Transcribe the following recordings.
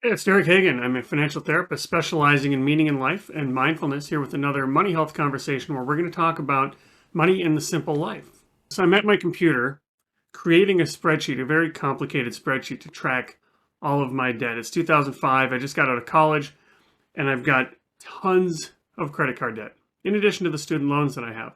It's Derek Hagan. I'm a financial therapist specializing in meaning in life and mindfulness here with another money health conversation where we're going to talk about money in the simple life. So I'm at my computer creating a spreadsheet, a very complicated spreadsheet to track all of my debt. It's 2005. I just got out of college and I've got tons of credit card debt in addition to the student loans that I have.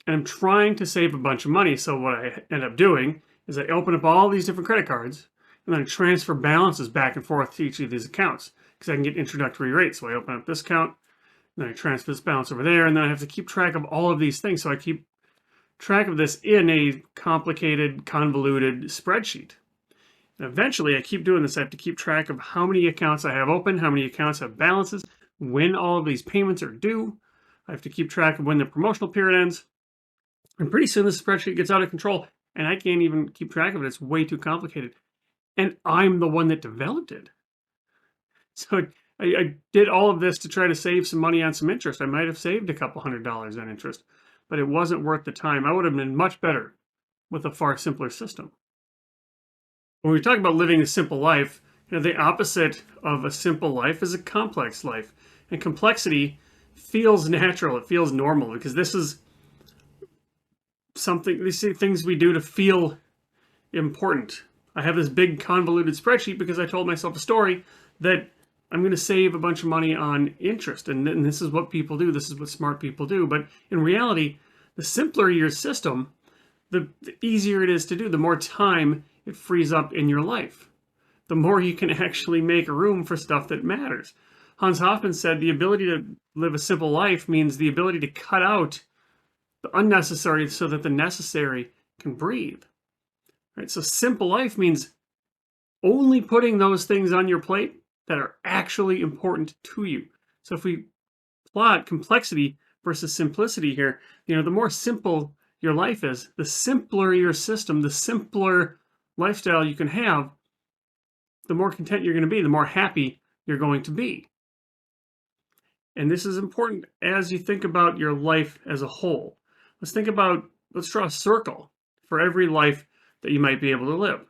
And I'm trying to save a bunch of money. So what I end up doing is I open up all these different credit cards and then I transfer balances back and forth to each of these accounts because I can get introductory rates. So I open up this account, then I transfer this balance over there, and then I have to keep track of all of these things. So I keep track of this in a complicated, convoluted spreadsheet. And eventually, I keep doing this. I have to keep track of how many accounts I have open, how many accounts have balances, when all of these payments are due. I have to keep track of when the promotional period ends. And pretty soon, this spreadsheet gets out of control, and I can't even keep track of it. It's way too complicated. And I'm the one that developed it. So I did all of this to try to save some money on some interest. I might have saved a couple $100 on interest, but it wasn't worth the time. I would have been much better with a far simpler system. When we talk about living a simple life, the opposite of a simple life is a complex life. And complexity feels natural. It feels normal because this is something, these are things we do to feel important. I have this big convoluted spreadsheet because I told myself a story that I'm going to save a bunch of money on interest. And this is what people do. This is what smart people do. But in reality, the simpler your system, the easier it is to do, the more time it frees up in your life, the more you can actually make room for stuff that matters. Hans Hofmann said the ability to live a simple life means the ability to cut out the unnecessary so that the necessary can breathe. Right? So simple life means only putting those things on your plate that are actually important to you. So if we plot complexity versus simplicity here, the more simple your life is, the simpler your system, the simpler lifestyle you can have, the more content you're going to be, the more happy you're going to be. And this is important as you think about your life as a whole. Let's draw a circle for every life that you might be able to live.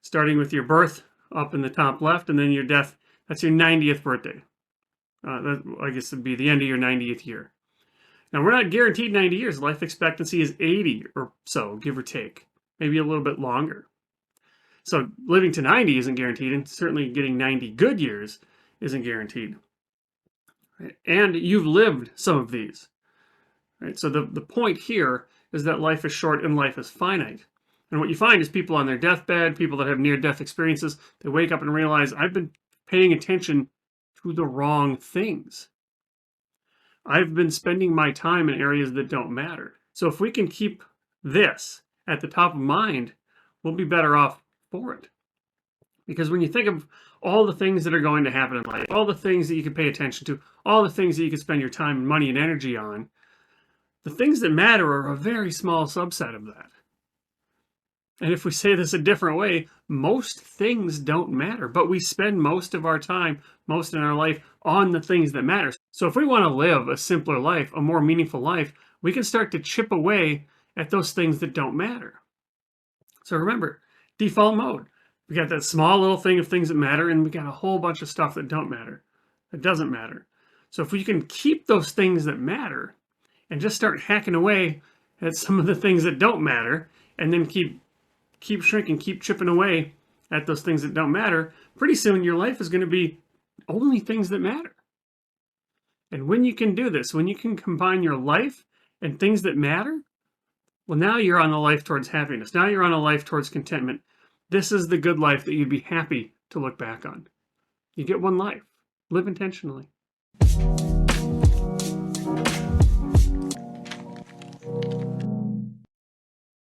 Starting with your birth up in the top left, and then your death, that's your 90th birthday. I guess it'd be the end of your 90th year. Now, we're not guaranteed 90 years. Life expectancy is 80 or so, give or take, maybe a little bit longer. So living to 90 isn't guaranteed, and certainly getting 90 good years isn't guaranteed. Right? And you've lived some of these. Right? So the point here is that life is short and life is finite. And what you find is people on their deathbed, people that have near-death experiences, they wake up and realize, I've been paying attention to the wrong things. I've been spending my time in areas that don't matter. So if we can keep this at the top of mind, we'll be better off for it. Because when you think of all the things that are going to happen in life, all the things that you can pay attention to, all the things that you can spend your time and money and energy on, the things that matter are a very small subset of that. And if we say this a different way, most things don't matter, but we spend most of our time, most in our life, on the things that matter. So if we want to live a simpler life, a more meaningful life, we can start to chip away at those things that don't matter. So remember, default mode. We got that small little thing of things that matter, and we got a whole bunch of stuff that don't matter, that doesn't matter. So if we can keep those things that matter and just start hacking away at some of the things that don't matter, and then keep shrinking, keep chipping away at those things that don't matter, pretty soon your life is going to be only things that matter. And when you can do this, when you can combine your life and things that matter, well, now you're on a life towards happiness. Now you're on a life towards contentment. This is the good life that you'd be happy to look back on. You get one life. Live intentionally.